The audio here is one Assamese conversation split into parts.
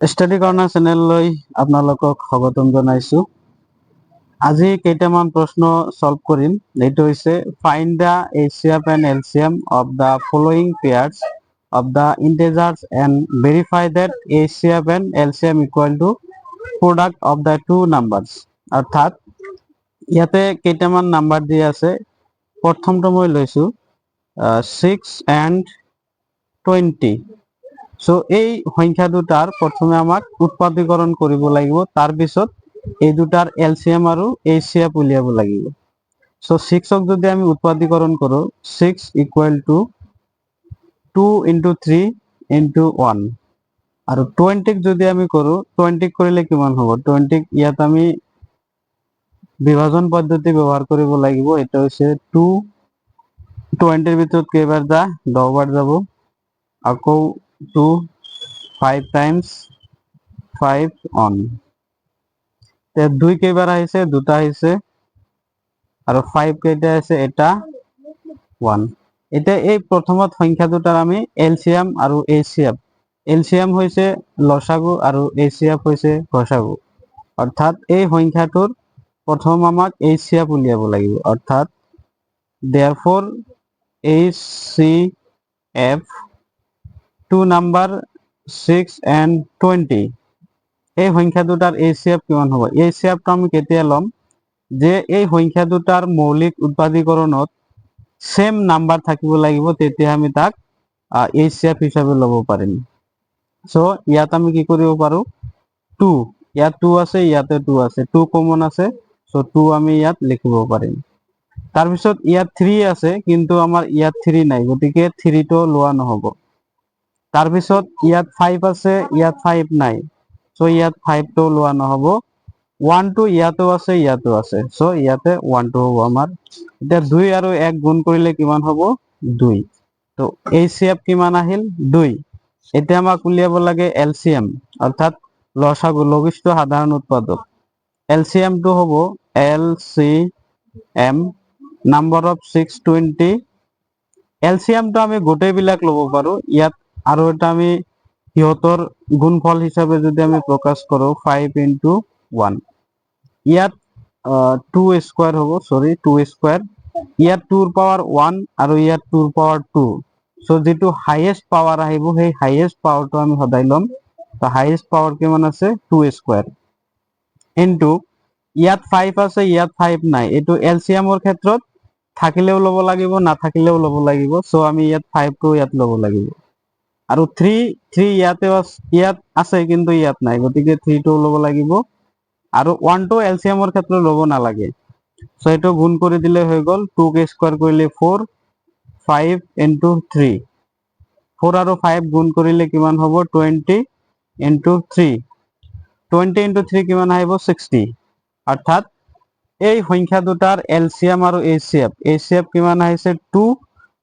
ষ্টাডি কৰ্ণাৰ চেনেললৈ আপোনালোকক স্বাগতম জনাইছো। আজি কেইটামান প্ৰশ্ন সলভ কৰিম। এইটো হৈছে find da HCF and LCM of the following pairs of the integers and verify that HCF and LCM equal to product of the two numbers। অৰ্থাৎ ইয়াতে কেইটামান নাম্বাৰ দিয়া আছে। প্ৰথমটো মই লৈছো 6 and 20। সো এই সংখ্যা দুটাৰ প্ৰথমে আমাক উৎপাদীকৰণ কৰিব লাগিব, তাৰ পিছত এই দুটাৰ এলসিএম আৰু এইচসিএফ উলিয়াব লাগিব। সো 6 ক যদি আমি উৎপাদীকৰণ কৰো 6 ইকুয়াল টু 2 into 3 into 1 আৰু 20 ক যদি আমি কৰো 20 কৰিলে কিমান হ'ব? 20 ইয়াত আমি বিভাজন পদ্ধতি ব্যবহাৰ কৰিব লাগিব। এটা হৈছে 2 20 এৰ ভিতৰত কেইবাৰ যা 10 বাৰ যাব, আকৌ 2 5 times 5 on তে 2 কেইবাৰ আহিছে? দুটা আহিছে, আৰু 5 কেইটা আছে? এটা 1। এটা এই প্ৰথমত সংখ্যা দুটাৰ আমি এলসিএম আৰু এইচসিএফ, এলসিএম হৈছে লসাগু আৰু এইচসিএফ হৈছে গসাগু। অৰ্থাৎ এই সংখ্যাটোৰ প্ৰথম আমাক এইচসিএফ উলিয়াব লাগিব। অৰ্থাৎ therefore HCF two number 6 and 20 এই সংখ্যা দুটাৰ HCF কিমান হ'ব? HCF টো আমি কেতিয়া লম? যে এই সংখ্যা দুটাৰ মৌলিক উৎপাদীকৰণত সেম নাম্বাৰ থাকিব লাগিব, তেতিয়া আমি তাক HCF হিচাপে ল'ব পাৰিম। সো ইয়াত আমি কি কৰিব পাৰো? 2 ইয়াত 2 আছে, ইয়াতে 2 আছে, 2 কমন আছে, সো 2 আমি ইয়াত লিখিব পাৰিম। তাৰ পিছত ইয়াত 3 আছে, কিন্তু আমাৰ ইয়াত 3 নাই, গতিকে 3 টো লোৱা নহব। তাৰ পিছত ইয়াত 5 আছে, ইয়াত 5 নাই, সো ইয়াত 5 টো লোৱা নহব। 1 টো ইয়াতো আছে, ইয়াতো আছে, সো ইয়াতে 1 টো হ'ব আমাৰ। এতিয়া 2 আৰু 1 গুণ কৰিলে কিমান হ'ব? 2। তো এইচসিএফ কিমান আহিল? 2। এতিয়া আমাক উলিয়াব লাগে এলসিএম, অৰ্থাৎ লসাগু, লঘিষ্ঠ সাধাৰণ উৎপাদক। এলসিএম টো হ'ব LCM নাম্বাৰ অফ 620। এলসিএম টো আমি গোটেইবিলাক ল'ব পাৰো। ইয়াত আৰু এটা আমি সিহঁতৰ গুণফল হিচাপে যদি আমি প্ৰকাশ কৰো 5 into 1, ইয়াত 2 স্কয়াৰ হ'ব, সৰি 2 স্কয়াৰ। ইয়াত 2 ৰ পাৱাৰ 1 আৰু ইয়াত 2 ৰ পাৱাৰ 2, সো যেটো হাইয়েস্ট পাৱাৰ আহিব সেই হাইয়েস্ট পাৱাৰটো আমি সদায় লম। তো হাইয়েস্ট পাৱাৰ কিমান আছে? 2 স্কয়াৰ ইনটু ইয়াত 5 আছে, ইয়াত 5 নাই। এটো এলসিএমৰ ক্ষেত্ৰত থাকিলেও ল'ব লাগিব, নাথাকিলেও ল'ব লাগিব, সো আমি ইয়াত 5 টো ইয়াত ল'ব লাগিব। আৰু 3 ইয়াত আছে, কিন্তু ইয়াত নাই, গতিকে 3 টো ল'ব লাগিব। আৰু 1 টো এলসিএমৰ ক্ষেত্ৰত ল'ব নালাগে, সো এটো গুণ কৰি দিলে হৈ গ'ল। 2 কে স্কয়াৰ কৰিলে 4, 5 into 3, 4 আৰু 5 গুণ কৰিলে কিমান হ'ব? 20 into 3, 20 into 3 কিমান আহিব? 60। অৰ্থাৎ এই সংখ্যা দুটাৰ এলসিএম আৰু এইচসিএফ, এইচসিএফ কিমান আহিছে? 2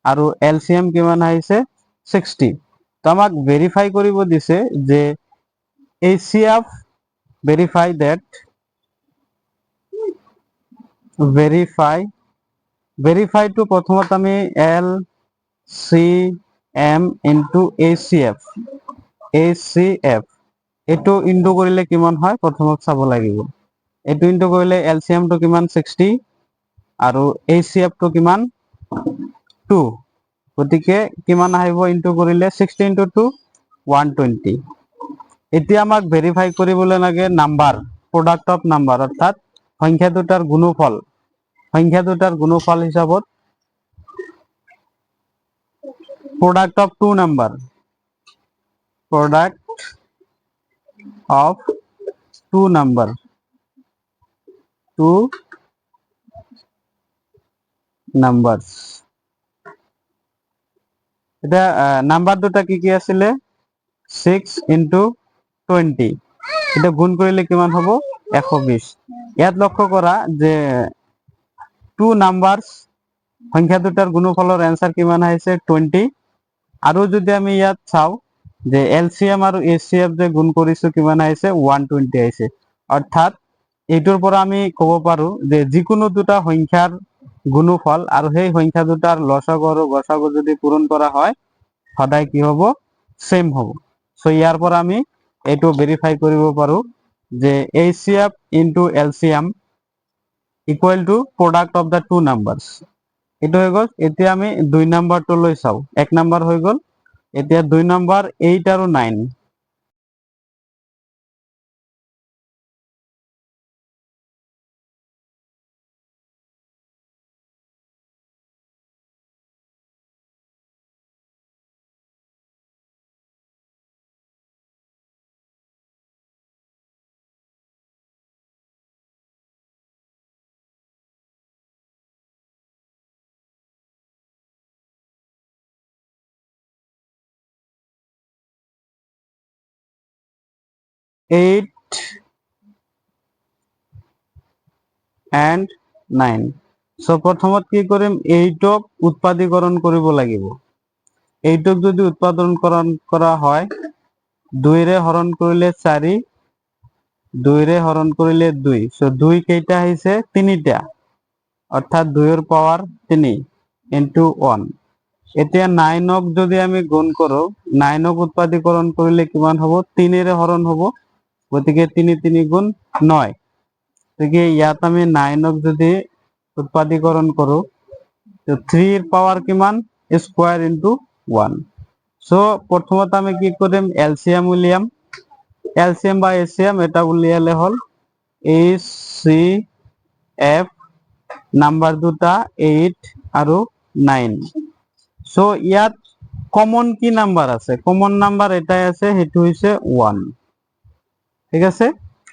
আৰু এলসিএম কিমান আহিছে? 60। তো আমাক ভেৰিফাই কৰিব দিছে যে HCF verify that verify টো প্ৰথমত আমি LCM into HCF এটো ইনটু কৰিলে কিমান হয় প্ৰথমত চাব লাগিব। এটো ইনটু কৰিলে LCM টো কিমান? 60 আৰু HCF টো কিমান? 2। গতিকে কিমান আহিব ইনটু কৰিলে? 60 into 2 120। এতিয়া আমাক ভেৰিফাই কৰিবলৈ লাগে নাম্বাৰ, প্ৰডাক্ট অফ নাম্বাৰ, অৰ্থাৎ সংখ্যা দুটাৰ গুণফল। সংখ্যা দুটাৰ গুণফল হিসাবত product of two number, product of two number, two numbers. এটা নাম্বার দুটা কি কি আছিলে? 6 into 20, এটা গুণ কৰিলে কিমান হ'ব? 120। ইয়াত লক্ষ্য কৰা যে টু নাম্বাৰস সংখ্যা দুটাৰ গুণফলৰ এনসাৰ কিমান আহিছে? 20। আৰু যদি আমি ইয়াত চাও যে এলসিএম আৰু এইচসিএফ যে গুণ কৰিছো কিমান আহিছে? 120 আহিছে। অৰ্থাৎ এইটোৰ পৰা আমি ক'ব পাৰো যে যিকোনো দুটা সংখ্যাৰ গুণফল আৰু সেই সংখ্যা দুটাৰ লসাগু আৰু গসাগু যদি পূৰণ কৰা হয় সদায় কি হ'ব? সেম হ'ব। সো ইয়াৰ পৰা আমি এইটো ভেৰিফাই কৰিব পাৰো যে HCF into LCM equal to product of the two numbers. এইটো হৈ গ'ল। এতিয়া আমি 2 নাম্বাৰটো লৈ চাও। 1 নাম্বাৰ হৈ গ'ল। এতিয়া 2 নাম্বাৰ 8 আৰু 9, 8 and 9। সো প্ৰথমত কি কৰিম, 8ক উৎপাদীকৰণ কৰিব লাগিব। 8ক যদি উৎপাদনকৰণ কৰা হয়, 2ৰে হৰণ কৰিলে 4, 2ৰে হৰণ কৰিলে 2, সো 2 কেইটা আহিছে 3টা, অৰ্থাৎ 2 এৰ পাওয়াৰ 3 ইনটু 1। এতিয়া 9ক যদি আমি গুণ কৰো, 9ক উৎপাদীকৰণ কৰিলে কিমান হ'ব, 3ৰে হৰণ হ'ব, গতিকে 3 3 গুণ 9। গতিকে ইয়াত আমি 9ক যদি উৎপাদীকৰণ কৰো, তো 3 এর পাওয়ার কিমান, স্কয়ার ইনটু 1। সো প্রথমত আমি কি করিম, এলসিএম উলিয়াম। এলসিএম বা এসিএম এটা উলিয়ালে হল HCF, নাম্বার দুটা 8 আৰু 9। সো ইয়াত কমন কি নাম্বার আছে, কমন নাম্বার এটাই আছে, সেইটো হৈছে 1। ঠিক আছে,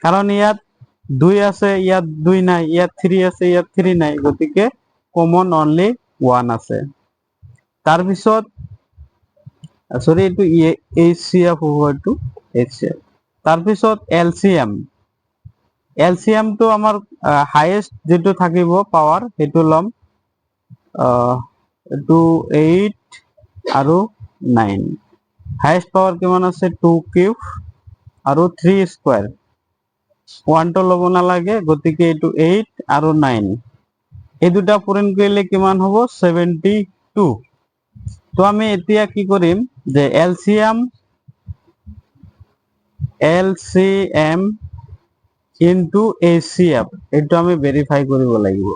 কারণ ইয়াত 2 আছে, ইয়াত 2 নাই, ইয়াত 3 আছে, ইয়াত 3 নাই, গতিকে কমন অনলি 1 আছে। তাৰপিছত সৰি এইটো HCF হ'ব, এইটো HCF। তাৰপিছত LCM। LCM তো আমাৰ হাইয়েস্ট যেটো থাকিব পাৱাৰ, সেইটো লম এইটো 8 আৰু 9। হাইয়েস্ট পাৱাৰ কিমান আছে, 2 কিউব আৰু 3 স্কয়াৰ। 1 টো ল'ব নালাগে, গতিকে এইটো 8 আৰু 9, এই দুটা পূৰণ কৰিলে কিমান হ'ব, 72। তো আমি এতিয়া কি কৰিম যে LCM ইনটু HCF, এইটো আমি ভেৰিফাই কৰিব লাগিব।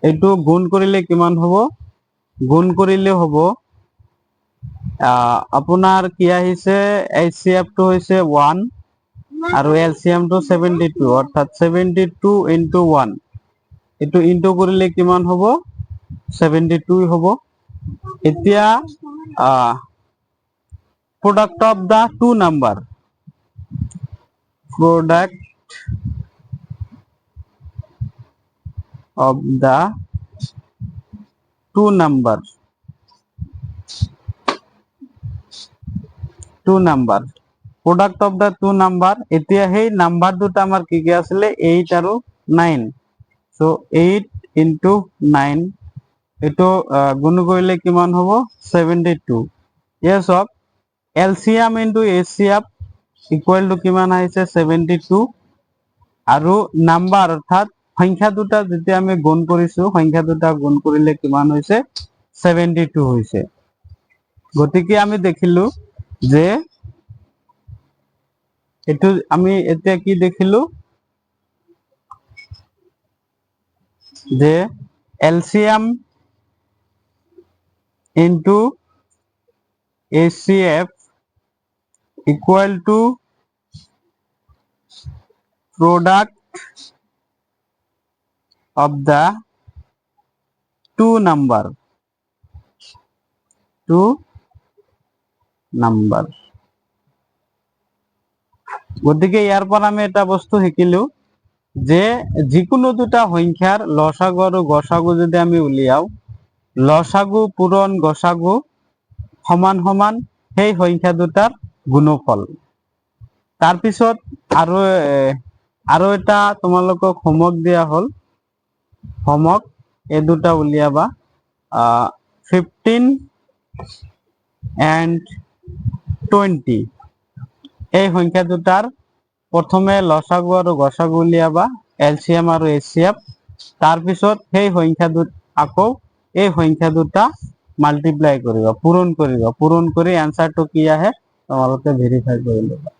এইটো গুণ কৰিলে কিমান হ'ব, গুণ কৰিলে হ'ব আপোনাৰ কি আহিছে, HCF টো হৈছে 1 আৰু LCM টো 72, অৰ্থাৎ 72 ইনটু 1, এইটো ইনটু কৰিলে কিমান হ'ব, 72 হ'ব। এতিয়া product of the two number, product of the two number, product of the two number. এতিয়া সেই নাম্বার দুটা আমার কি কি আসলে, 8 আৰু 9। সো 8 ইনটু 9, এটো গুণ কৰিলে কিমান হ'ব, 72। Yes of LCM into HCF equal two কিমান আহিছে, 72। আৰু নাম্বাৰ অৰ্থাৎ সংখ্যা দুটা যেতিয়া আমি গুণ কৰিছো, সংখ্যা দুটা গুণ কৰিলে কিমান হৈছে, 72 হৈছে। গতিকে আমি দেখিলো যে এটো আমি এতিয়া কি দেখিলো, যে LCM into HCF equal to product of the two number, গতিকে ইয়াৰ পৰা আমি এটা বস্তু শিকিলো যে যিকোনো দুটা সংখ্যাৰ লসাগু আৰু গসাগু যদি আমি উলিয়াও, লসাগু পূৰণ গসাগু সমান সমান সেই সংখ্যা দুটাৰ গুণফল। তাৰপিছত আৰু এটা তোমালোকক হোমৱৰ্ক দিয়া হল, হোমৱৰ্ক এই দুটা উলিয়াবা, 15 and 20 এই সংখ্যা দুটাৰ প্ৰথমে লসাগু আৰু গসাগু উলিয়াবা, LCM আৰু HCF। তাৰপিছত সেই সংখ্যা আকৌ এই সংখ্যা দুটা মাল্টিপ্লাই কৰিবা, পূৰণ কৰিবা, পূৰণ কৰি এনসাৰটো কি আহে, তোমালোকে ভেৰিফাই কৰি ল'বা।